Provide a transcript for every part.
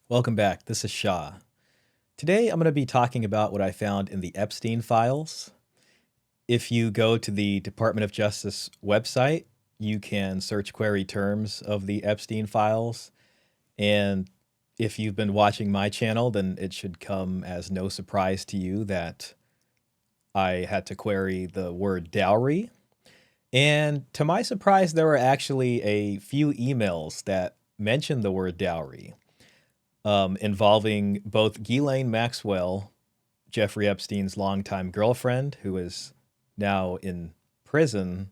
Welcome back. This is Shah. Today I'm going to be talking about what I found in the Epstein files. If you go to the Department of Justice website, you can search query terms of the Epstein files. And if you've been watching my channel, then it should come as no surprise to you that I had to query the word dowry. And to my surprise, there were actually a few emails that mentioned the word dowry. Involving both Ghislaine Maxwell, Jeffrey Epstein's longtime girlfriend, who is now in prison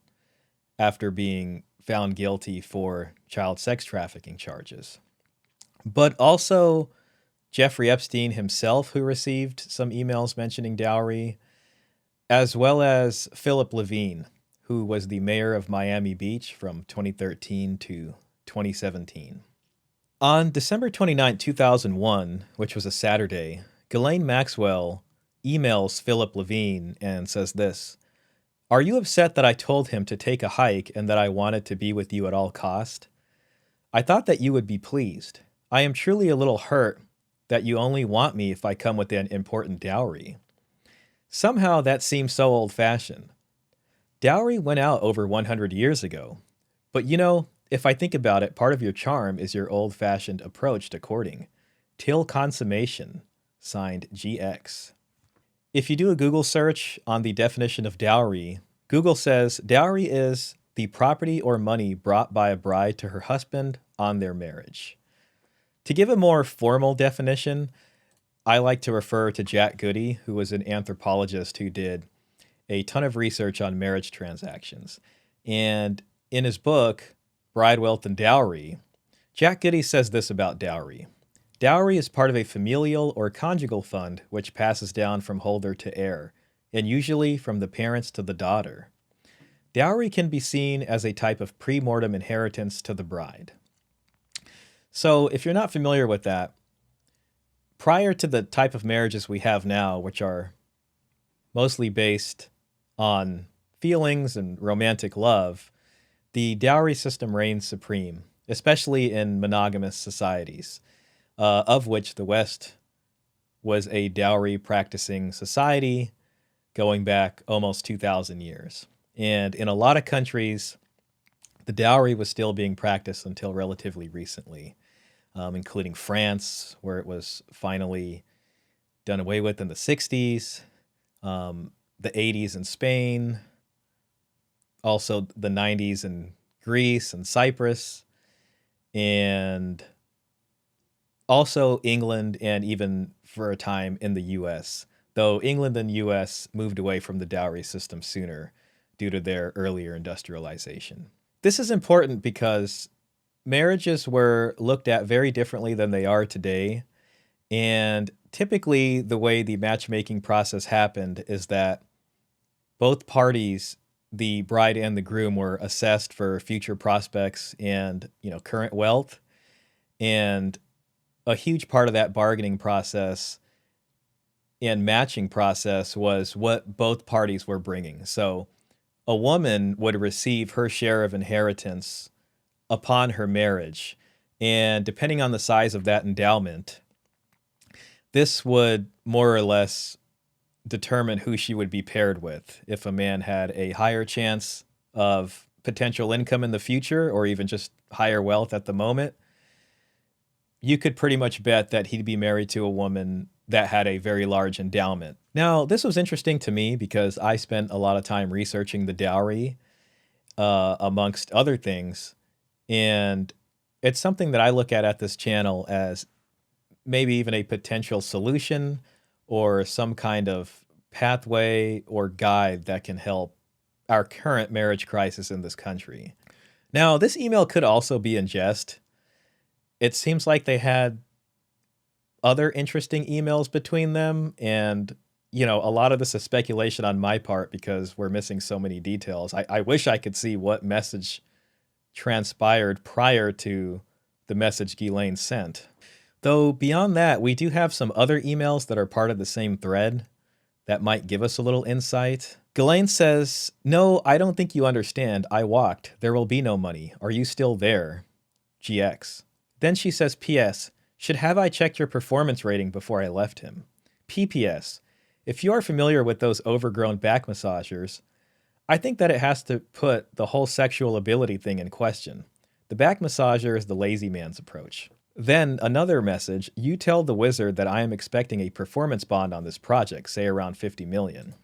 after being found guilty for child sex trafficking charges, but also Jeffrey Epstein himself, who received some emails mentioning dowry, as well as Philip Levine, who was the mayor of Miami Beach from 2013 to 2017. On December 29, 2001, which was a Saturday, Ghislaine Maxwell emails Philip Levine and says this: "Are you upset that I told him to take a hike and that I wanted to be with you at all cost? I thought that you would be pleased. I am truly a little hurt that you only want me if I come with an important dowry. Somehow that seems so old-fashioned. Dowry went out over 100 years ago. But if I think about it, part of your charm is your old-fashioned approach to courting. Till consummation. Signed, GX." If you do a Google search on the definition of dowry, Google says dowry is the property or money brought by a bride to her husband on their marriage. To give a more formal definition, I like to refer to Jack Goody, who was an anthropologist who did a ton of research on marriage transactions. And in his book, Bride, Wealth, and Dowry, Jack Goody says this about dowry. Dowry is part of a familial or conjugal fund which passes down from holder to heir, and usually from the parents to the daughter. Dowry can be seen as a type of pre-mortem inheritance to the bride. So if you're not familiar with that, prior to the type of marriages we have now, which are mostly based on feelings and romantic love, the dowry system reigns supreme, especially in monogamous societies, of which the West was a dowry practicing society going back almost 2,000 years. And in a lot of countries, the dowry was still being practiced until relatively recently, including France, where it was finally done away with in the 60s, the 80s in Spain, also the 90s in Greece and Cyprus, and also England, and even for a time in the US, though England and US moved away from the dowry system sooner due to their earlier industrialization. This is important because marriages were looked at very differently than they are today, and typically the way the matchmaking process happened is that both parties, the bride and the groom, were assessed for future prospects and, current wealth. And a huge part of that bargaining process and matching process was what both parties were bringing. So a woman would receive her share of inheritance upon her marriage. And depending on the size of that endowment, this would more or less determine who she would be paired with. If a man had a higher chance of potential income in the future, or even just higher wealth at the moment, you could pretty much bet that he'd be married to a woman that had a very large endowment. Now, this was interesting to me because I spent a lot of time researching the dowry, amongst other things, and it's something that I look at this channel as maybe even a potential solution or some kind of pathway or guide that can help our current marriage crisis in this country. Now, this email could also be in jest. It seems like they had other interesting emails between them, and a lot of this is speculation on my part because we're missing so many details. I wish I could see what message transpired prior to the message Ghislaine sent. Though beyond that, we do have some other emails that are part of the same thread that might give us a little insight. Ghislaine says, "No, I don't think you understand. I walked. There will be no money. Are you still there? GX." Then she says, "P.S. Should have I checked your performance rating before I left him? PPS. If you are familiar with those overgrown back massagers, I think that it has to put the whole sexual ability thing in question. The back massager is the lazy man's approach. Then another message, you tell the wizard that I am expecting a performance bond on this project, say around 50 million.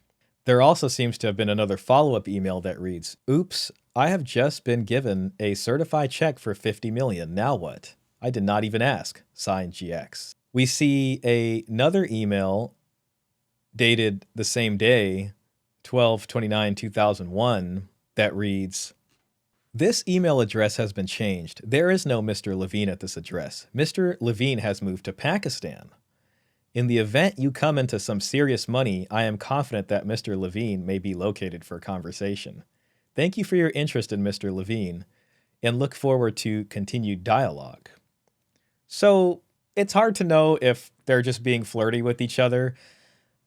There also seems to have been another follow-up email that reads, oops, I have just been given a certified check for 50 million. Now what? I did not even ask. Signed GX. We see another email dated the same day, 12/29/2001, that reads, this email address has been changed. There is no Mr. Levine at this address. Mr. Levine has moved to Pakistan. In the event you come into some serious money, I am confident that Mr. Levine may be located for conversation. Thank you for your interest in Mr. Levine and look forward to continued dialogue. So it's hard to know if they're just being flirty with each other.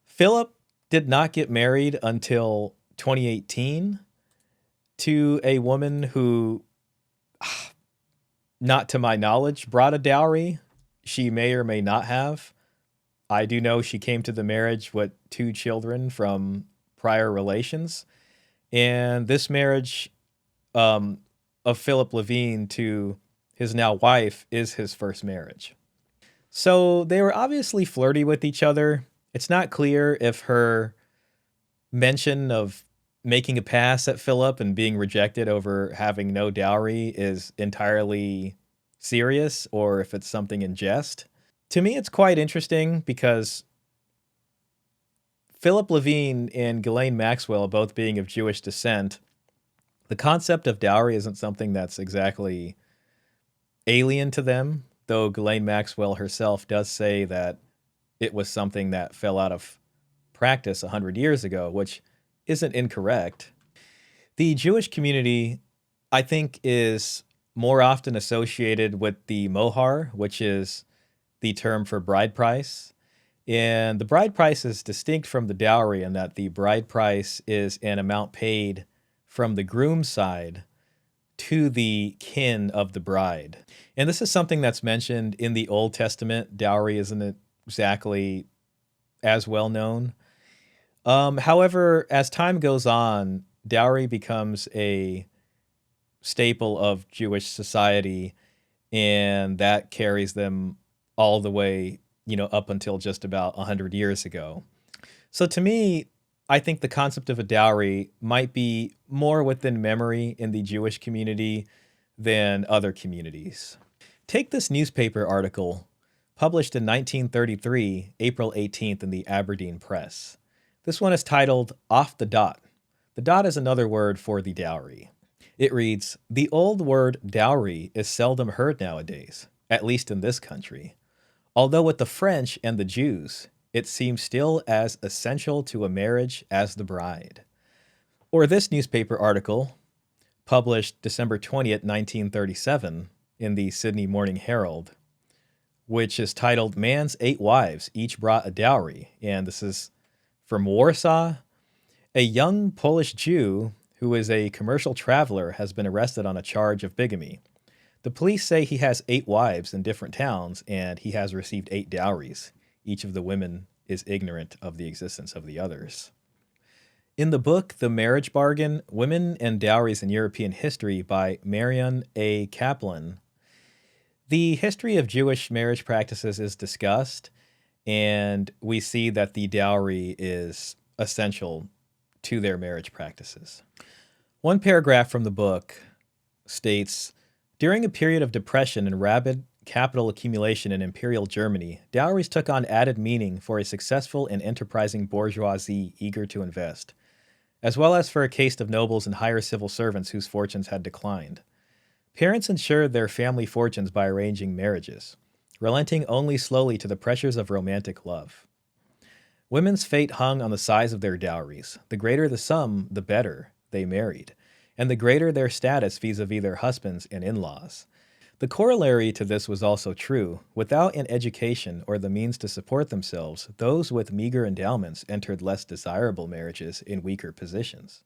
Philip did not get married until 2018 to a woman who, not to my knowledge, brought a dowry. She may or may not have. I do know she came to the marriage with 2 children from prior relations. And this marriage of Philip Levine to his now wife is his first marriage. So they were obviously flirty with each other. It's not clear if her mention of making a pass at Philip and being rejected over having no dowry is entirely serious or if it's something in jest. To me, it's quite interesting because Philip Levine and Ghislaine Maxwell both being of Jewish descent, the concept of dowry isn't something that's exactly alien to them, though Ghislaine Maxwell herself does say that it was something that fell out of practice 100 years ago, which isn't incorrect. The Jewish community, I think, is more often associated with the mohar, which is the term for bride price. And the bride price is distinct from the dowry in that the bride price is an amount paid from the groom's side to the kin of the bride. And this is something that's mentioned in the Old Testament. Dowry isn't exactly as well known. However, as time goes on, dowry becomes a staple of Jewish society, and that carries them all the way, up until just about 100 years ago. So to me, I think the concept of a dowry might be more within memory in the Jewish community than other communities. Take this newspaper article published in 1933, April 18th in the Aberdeen Press. This one is titled, Off the Dot. The dot is another word for the dowry. It reads, the old word dowry is seldom heard nowadays, at least in this country. Although with the French and the Jews, it seems still as essential to a marriage as the bride. Or this newspaper article, published December 20th, 1937, in the Sydney Morning Herald, which is titled, Man's 8 Wives, Each Brought a Dowry. And this is from Warsaw. A young Polish Jew who is a commercial traveler has been arrested on a charge of bigamy. The police say he has 8 wives in different towns and he has received 8 dowries. Each of the women is ignorant of the existence of the others. In the book, The Marriage Bargain, Women and Dowries in European History by Marion A. Kaplan, the history of Jewish marriage practices is discussed, and we see that the dowry is essential to their marriage practices. One paragraph from the book states, during a period of depression and rapid capital accumulation in Imperial Germany, dowries took on added meaning for a successful and enterprising bourgeoisie eager to invest, as well as for a caste of nobles and higher civil servants whose fortunes had declined. Parents ensured their family fortunes by arranging marriages, relenting only slowly to the pressures of romantic love. Women's fate hung on the size of their dowries. The greater the sum, the better they married, and the greater their status vis-a-vis their husbands and in-laws. The corollary to this was also true. Without an education or the means to support themselves, those with meager endowments entered less desirable marriages in weaker positions,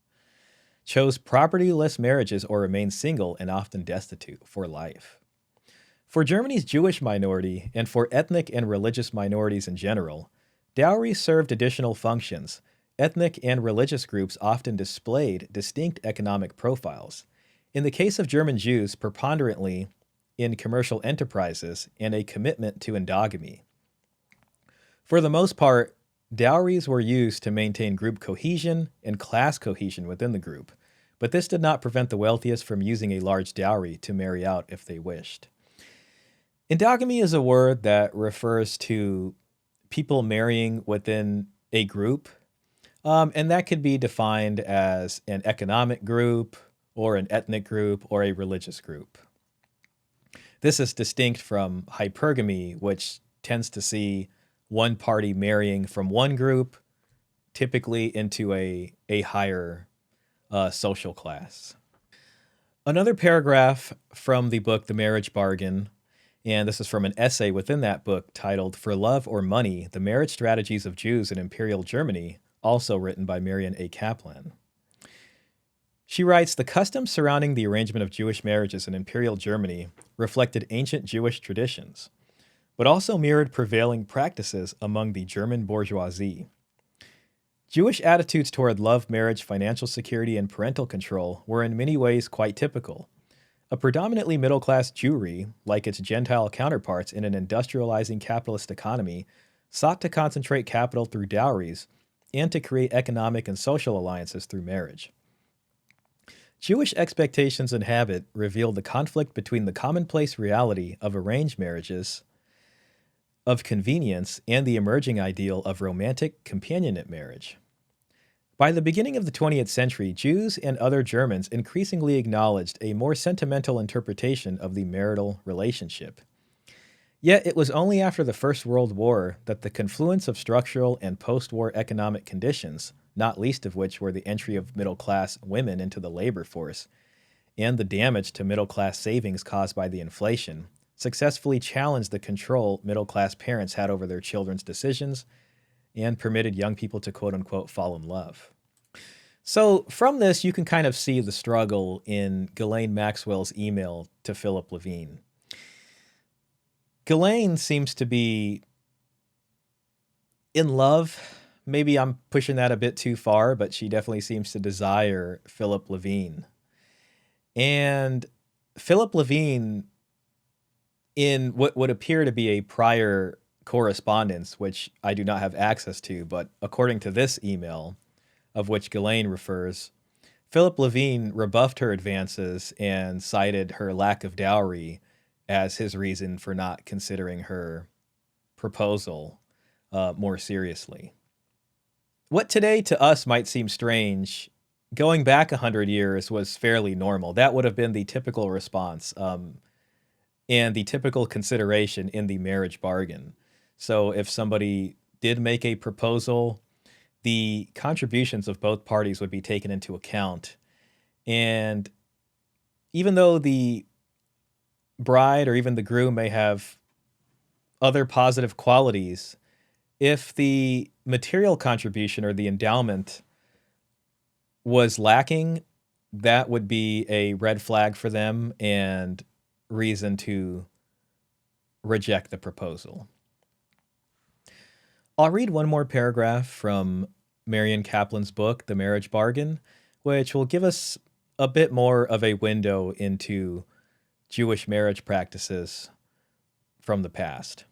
chose propertyless marriages or remained single and often destitute for life. For Germany's Jewish minority, and for ethnic and religious minorities in general, dowries served additional functions. Ethnic and religious groups often displayed distinct economic profiles. In the case of German Jews, preponderantly in commercial enterprises and a commitment to endogamy. For the most part, dowries were used to maintain group cohesion and class cohesion within the group, but this did not prevent the wealthiest from using a large dowry to marry out if they wished. Endogamy is a word that refers to people marrying within a group, and that could be defined as an economic group, or an ethnic group, or a religious group. This is distinct from hypergamy, which tends to see one party marrying from one group, typically into a higher social class. Another paragraph from the book, The Marriage Bargain, and this is from an essay within that book titled For Love or Money, The Marriage Strategies of Jews in Imperial Germany, also written by Marion A. Kaplan. She writes, the customs surrounding the arrangement of Jewish marriages in Imperial Germany reflected ancient Jewish traditions, but also mirrored prevailing practices among the German bourgeoisie. Jewish attitudes toward love, marriage, financial security, and parental control were in many ways quite typical. A predominantly middle-class Jewry, like its Gentile counterparts in an industrializing capitalist economy, sought to concentrate capital through dowries and to create economic and social alliances through marriage. Jewish expectations and habit revealed the conflict between the commonplace reality of arranged marriages, of convenience, and the emerging ideal of romantic companionate marriage. By the beginning of the 20th century, Jews and other Germans increasingly acknowledged a more sentimental interpretation of the marital relationship. Yet it was only after the First World War that the confluence of structural and post-war economic conditions, not least of which were the entry of middle-class women into the labor force, and the damage to middle-class savings caused by the inflation, successfully challenged the control middle-class parents had over their children's decisions and permitted young people to quote-unquote fall in love. So from this, you can kind of see the struggle in Ghislaine Maxwell's email to Philip Levine. Ghislaine seems to be in love. Maybe I'm pushing that a bit too far, but she definitely seems to desire Philip Levine. And Philip Levine, in what would appear to be a prior correspondence, which I do not have access to, but according to this email, of which Ghislaine refers, Philip Levine rebuffed her advances and cited her lack of dowry as his reason for not considering her proposal more seriously. What today to us might seem strange, going back 100 years was fairly normal. That would have been the typical response and the typical consideration in the marriage bargain. So if somebody did make a proposal, the contributions of both parties would be taken into account. And even though the bride or even the groom may have other positive qualities, if the material contribution or the endowment was lacking, that would be a red flag for them and reason to reject the proposal. I'll read one more paragraph from Marion Kaplan's book, The Marriage Bargain, which will give us a bit more of a window into Jewish marriage practices from the past.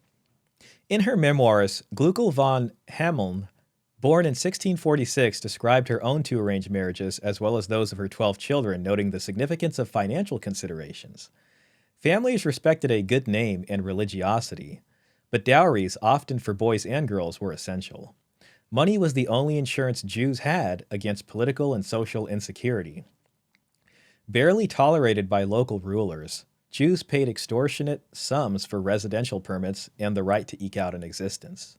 In her memoirs, Gluckel von Hameln, born in 1646, described her own two arranged marriages as well as those of her 12 children, noting the significance of financial considerations. Families respected a good name and religiosity, but dowries, often for boys and girls, were essential. Money was the only insurance Jews had against political and social insecurity. Barely tolerated by local rulers, Jews paid extortionate sums for residential permits and the right to eke out an existence.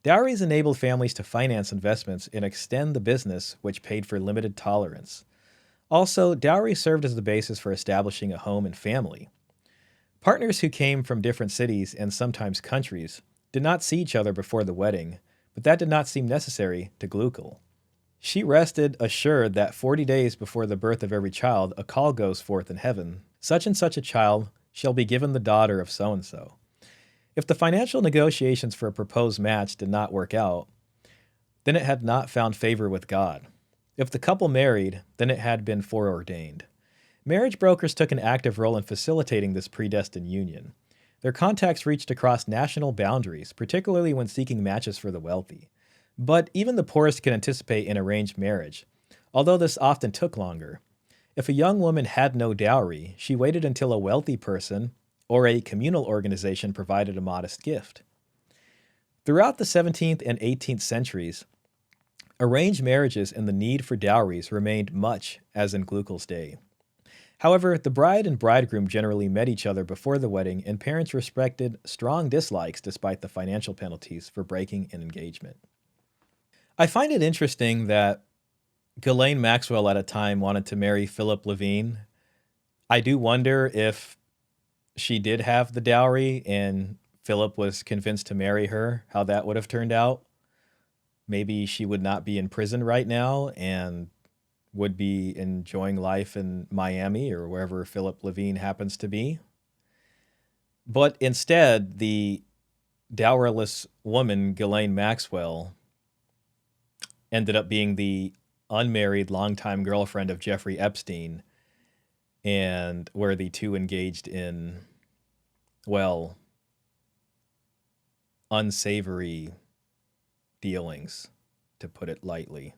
Dowries enabled families to finance investments and extend the business, which paid for limited tolerance. Also, dowry served as the basis for establishing a home and family. Partners who came from different cities and sometimes countries did not see each other before the wedding, but that did not seem necessary to Gluckel. She rested assured that 40 days before the birth of every child, a call goes forth in heaven. Such and such a child shall be given the daughter of so and so. If the financial negotiations for a proposed match did not work out, then it had not found favor with God. If the couple married, then it had been foreordained. Marriage brokers took an active role in facilitating this predestined union. Their contacts reached across national boundaries, particularly when seeking matches for the wealthy. But even the poorest could anticipate an arranged marriage, although this often took longer. If a young woman had no dowry, she waited until a wealthy person or a communal organization provided a modest gift. Throughout the 17th and 18th centuries, arranged marriages and the need for dowries remained much as in Gluckel's day. However, the bride and bridegroom generally met each other before the wedding, and parents respected strong dislikes despite the financial penalties for breaking an engagement. I find it interesting that Ghislaine Maxwell at a time wanted to marry Philip Levine. I do wonder if she did have the dowry and Philip was convinced to marry her, how that would have turned out. Maybe she would not be in prison right now and would be enjoying life in Miami or wherever Philip Levine happens to be. But instead, the dowerless woman, Ghislaine Maxwell, ended up being the unmarried longtime girlfriend of Jeffrey Epstein, and where the two engaged in, well, unsavory dealings, to put it lightly.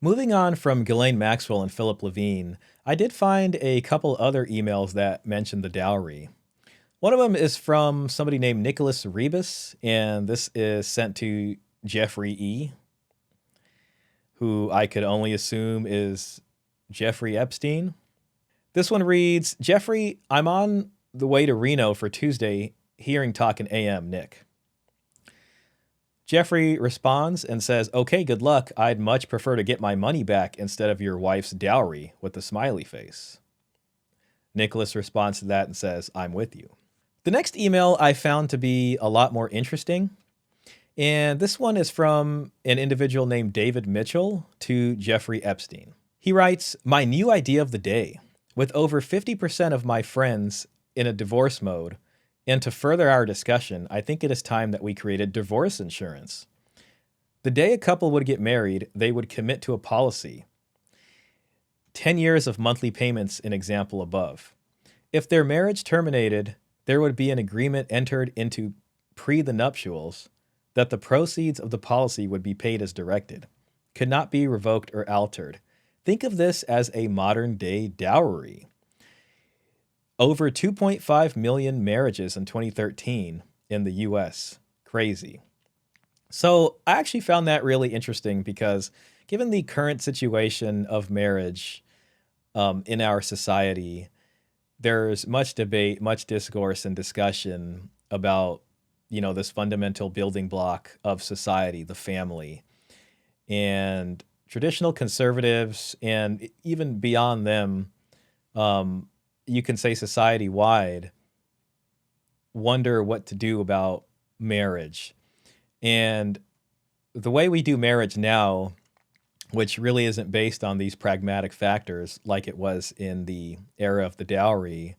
Moving on from Ghislaine Maxwell and Philip Levine, I did find a couple other emails that mentioned the dowry. One of them is from somebody named Nicholas Rebus, and this is sent to Jeffrey E., who I could only assume is Jeffrey Epstein. This one reads, Jeffrey, I'm on the way to Reno for Tuesday Hearing Talkin' AM, Nick. Jeffrey responds and says, okay, good luck. I'd much prefer to get my money back instead of your wife's dowry, with a smiley face. Nicholas responds to that and says, I'm with you. The next email I found to be a lot more interesting. And this one is from an individual named David Mitchell to Jeffrey Epstein. He writes, my new idea of the day. With over 50% of my friends in a divorce mode, and to further our discussion, I think it is time that we created divorce insurance. The day a couple would get married, they would commit to a policy. 10 years of monthly payments, an example above. If their marriage terminated, there would be an agreement entered into pre the nuptials that the proceeds of the policy would be paid as directed, could not be revoked or altered. Think of this as a modern day dowry. Over 2.5 million marriages in 2013 in the US. Crazy. So I actually found that really interesting because given the current situation of marriage in our society, there's much debate, much discourse and discussion about, this fundamental building block of society, the family. And traditional conservatives, and even beyond them, you can say society-wide, wonder what to do about marriage. And the way we do marriage now, which really isn't based on these pragmatic factors like it was in the era of the dowry,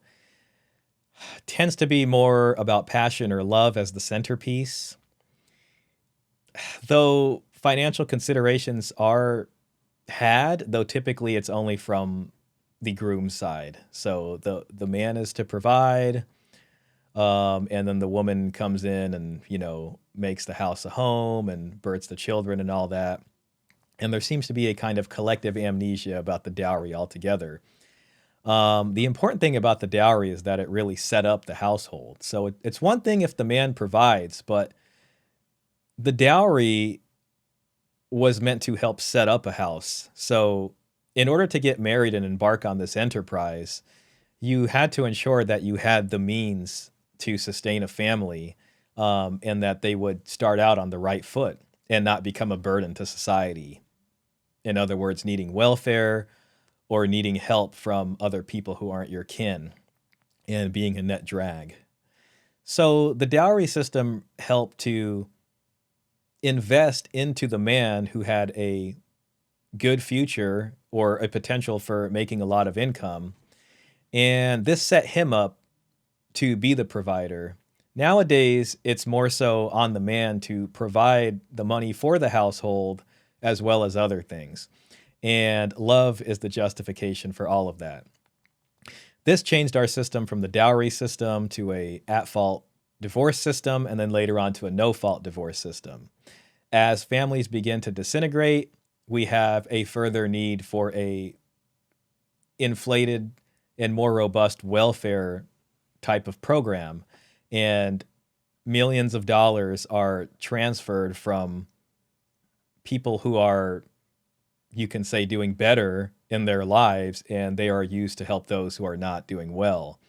tends to be more about passion or love as the centerpiece. Though financial considerations are had, though typically it's only from the groom's side. So the man is to provide, and then the woman comes in and, makes the house a home and births the children and all that. And there seems to be a kind of collective amnesia about the dowry altogether. The important thing about the dowry is that it really set up the household. So it's one thing if the man provides, but the dowry was meant to help set up a house. So in order to get married and embark on this enterprise, you had to ensure that you had the means to sustain a family, and that they would start out on the right foot and not become a burden to society. In other words, needing welfare or needing help from other people who aren't your kin and being a net drag. So the dowry system helped to invest into the man who had a good future or a potential for making a lot of income. And this set him up to be the provider. Nowadays, it's more so on the man to provide the money for the household as well as other things. And love is the justification for all of that. This changed our system from the dowry system to a at-fault divorce system, and then later on to a no-fault divorce system. As families begin to disintegrate, we have a further need for a inflated and more robust welfare type of program. And millions of dollars are transferred from people who are, you can say, doing better in their lives, and they are used to help those who are not doing well.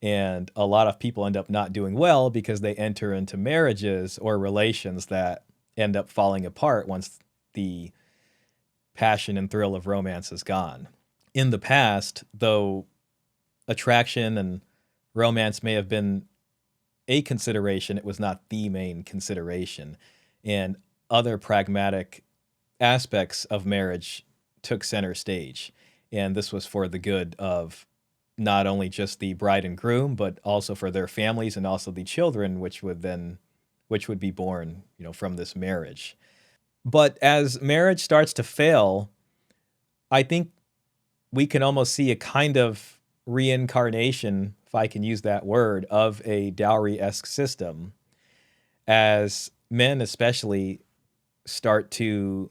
And a lot of people end up not doing well because they enter into marriages or relations that end up falling apart once the passion and thrill of romance is gone. In the past, though attraction and romance may have been a consideration, it was not the main consideration. And other pragmatic aspects of marriage took center stage. And this was for the good of not only just the bride and groom, but also for their families and also the children, which would be born, from this marriage. But as marriage starts to fail, I think we can almost see a kind of reincarnation, if I can use that word, of a dowry-esque system, as men especially start to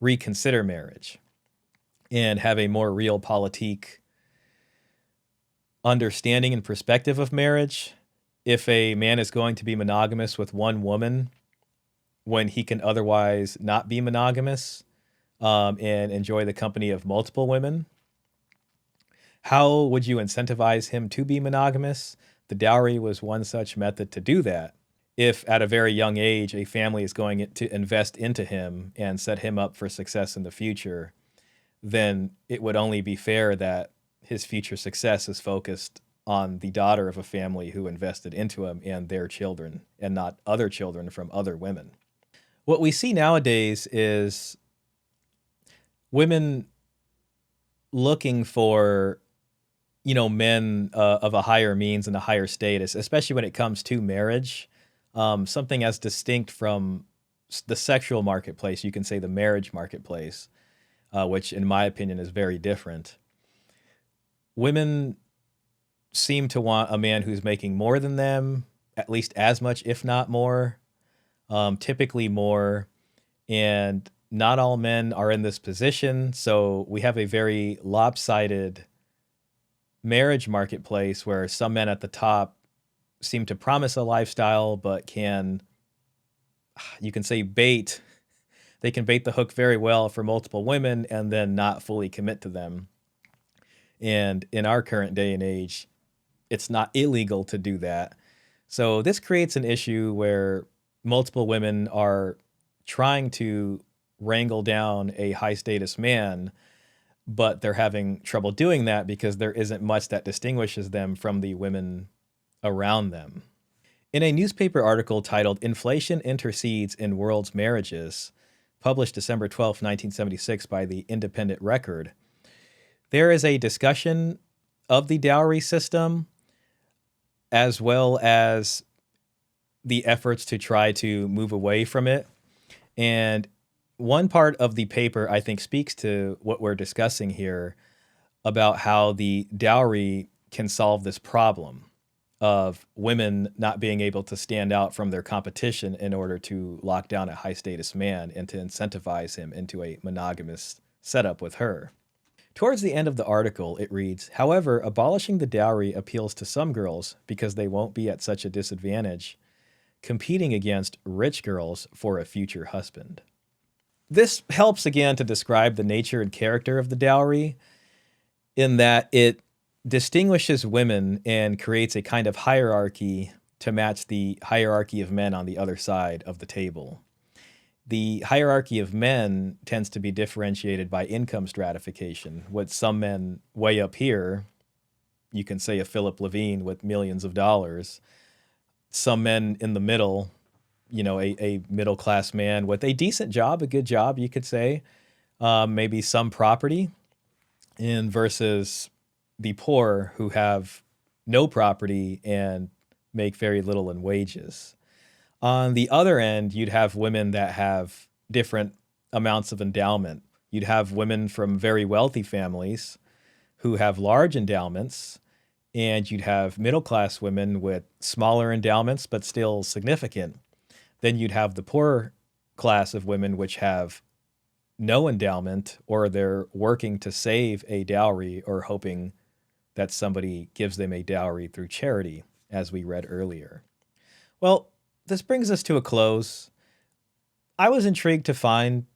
reconsider marriage and have a more realpolitik understanding and perspective of marriage. If a man is going to be monogamous with one woman when he can otherwise not be monogamous, and enjoy the company of multiple women, how would you incentivize him to be monogamous? The dowry was one such method to do that. If at a very young age, a family is going to invest into him and set him up for success in the future, then it would only be fair that his future success is focused on the daughter of a family who invested into him and their children, and not other children from other women. What we see nowadays is women looking for, men of a higher means and a higher status, especially when it comes to marriage, something as distinct from the sexual marketplace, you can say the marriage marketplace, which in my opinion is very different. Women seem to want a man who's making more than them, at least as much, if not more, typically more. And not all men are in this position. So we have a very lopsided marriage marketplace where some men at the top seem to promise a lifestyle, but you can say they can bait the hook very well for multiple women and then not fully commit to them. And in our current day and age, it's not illegal to do that. So this creates an issue where multiple women are trying to wrangle down a high status man, but they're having trouble doing that because there isn't much that distinguishes them from the women around them. In a newspaper article titled "Inflation Intercedes in World's Marriages," published December 12, 1976 by the Independent Record, there is a discussion of the dowry system as well as the efforts to try to move away from it. And one part of the paper, I think, speaks to what we're discussing here about how the dowry can solve this problem of women not being able to stand out from their competition in order to lock down a high status man and to incentivize him into a monogamous setup with her. Towards the end of the article, it reads, "However, abolishing the dowry appeals to some girls because they won't be at such a disadvantage competing against rich girls for a future husband." This helps again to describe the nature and character of the dowry in that it distinguishes women and creates a kind of hierarchy to match the hierarchy of men on the other side of the table. The hierarchy of men tends to be differentiated by income stratification, with some men way up here, you can say a Philip Levine with millions of dollars, some men in the middle, a middle-class man with a decent job, a good job, you could say, maybe some property, and versus the poor who have no property and make very little in wages. On the other end, you'd have women that have different amounts of endowment. You'd have women from very wealthy families who have large endowments, and you'd have middle class women with smaller endowments but still significant. Then you'd have the poor class of women which have no endowment, or they're working to save a dowry or hoping that somebody gives them a dowry through charity, as we read earlier. Well, this brings us to a close. I was intrigued to find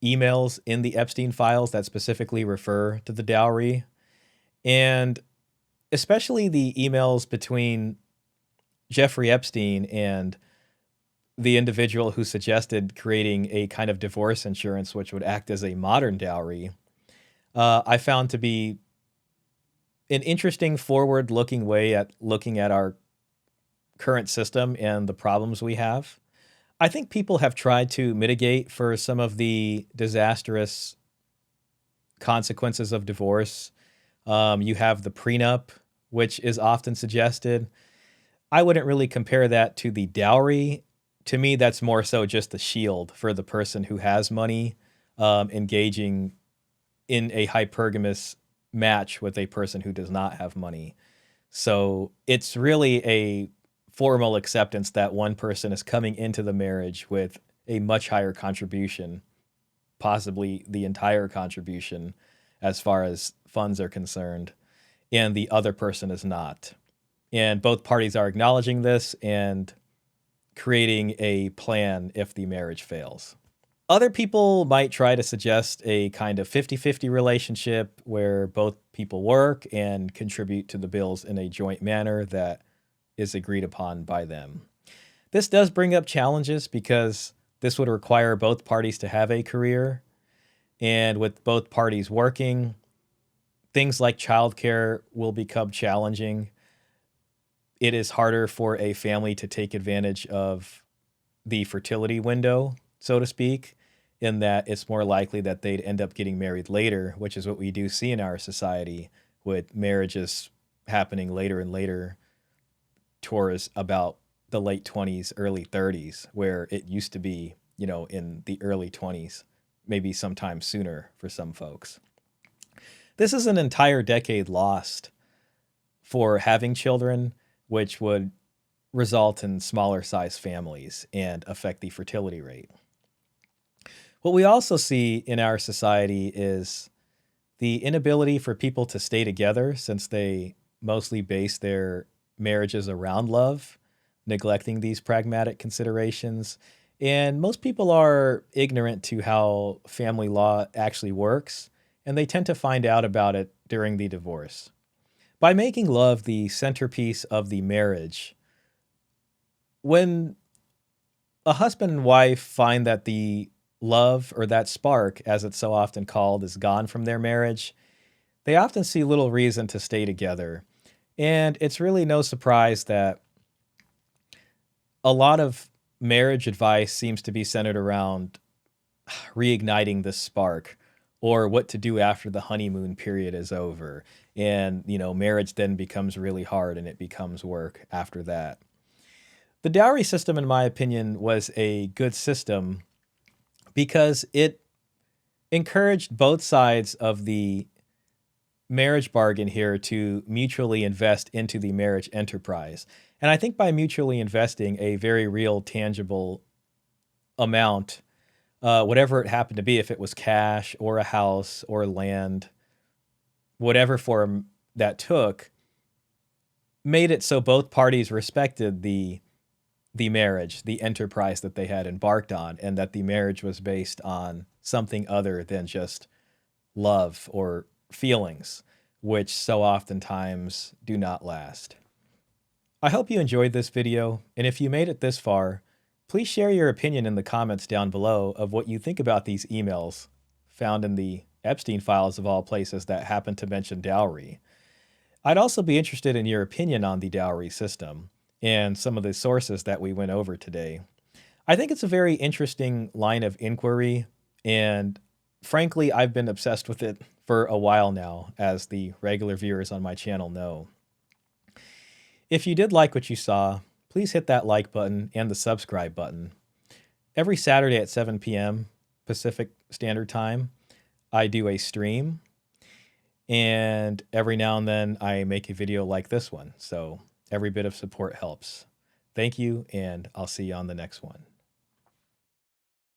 emails in the Epstein files that specifically refer to the dowry, and especially the emails between Jeffrey Epstein and the individual who suggested creating a kind of divorce insurance which would act as a modern dowry. I found to be an interesting forward-looking way at looking at our current system and the problems we have. I think people have tried to mitigate for some of the disastrous consequences of divorce. You have the prenup, which is often suggested. I wouldn't really compare that to the dowry. To me, that's more so just a shield for the person who has money, engaging in a hypergamous match with a person who does not have money. So it's really a formal acceptance that one person is coming into the marriage with a much higher contribution, possibly the entire contribution as far as funds are concerned, and the other person is not. And both parties are acknowledging this and creating a plan if the marriage fails. Other people might try to suggest a kind of 50-50 relationship where both people work and contribute to the bills in a joint manner that is agreed upon by them. This does bring up challenges because this would require both parties to have a career. And with both parties working, things like childcare will become challenging. It is harder for a family to take advantage of the fertility window, so to speak, in that it's more likely that they'd end up getting married later, which is what we do see in our society with marriages happening later and later towards about the late 20s, early 30s, where it used to be, in the early 20s, maybe sometime sooner for some folks. This is an entire decade lost for having children, which would result in smaller size families and affect the fertility rate. What we also see in our society is the inability for people to stay together since they mostly base their marriages around love, neglecting these pragmatic considerations. And most people are ignorant to how family law actually works, and they tend to find out about it during the divorce. By making love the centerpiece of the marriage, when a husband and wife find that the love or that spark, as it's so often called, is gone from their marriage, they often see little reason to stay together. And it's really no surprise that a lot of marriage advice seems to be centered around reigniting this spark or what to do after the honeymoon period is over. And, marriage then becomes really hard and it becomes work after that. The dowry system, in my opinion, was a good system because it encouraged both sides of the marriage bargain here to mutually invest into the marriage enterprise. And I think by mutually investing a very real, tangible amount, whatever it happened to be, if it was cash or a house or land, whatever form that took, made it so both parties respected the marriage, the enterprise that they had embarked on, and that the marriage was based on something other than just love or feelings, which so oftentimes do not last. I hope you enjoyed this video, and if you made it this far, please share your opinion in the comments down below of what you think about these emails found in the Epstein files of all places that happen to mention dowry. I'd also be interested in your opinion on the dowry system and some of the sources that we went over today. I think it's a very interesting line of inquiry, and frankly, I've been obsessed with it for a while now, as the regular viewers on my channel know. If you did like what you saw, please hit that like button and the subscribe button. Every Saturday at 7 p.m. Pacific Standard Time, I do a stream, and every now and then I make a video like this one. So every bit of support helps. Thank you, and I'll see you on the next one.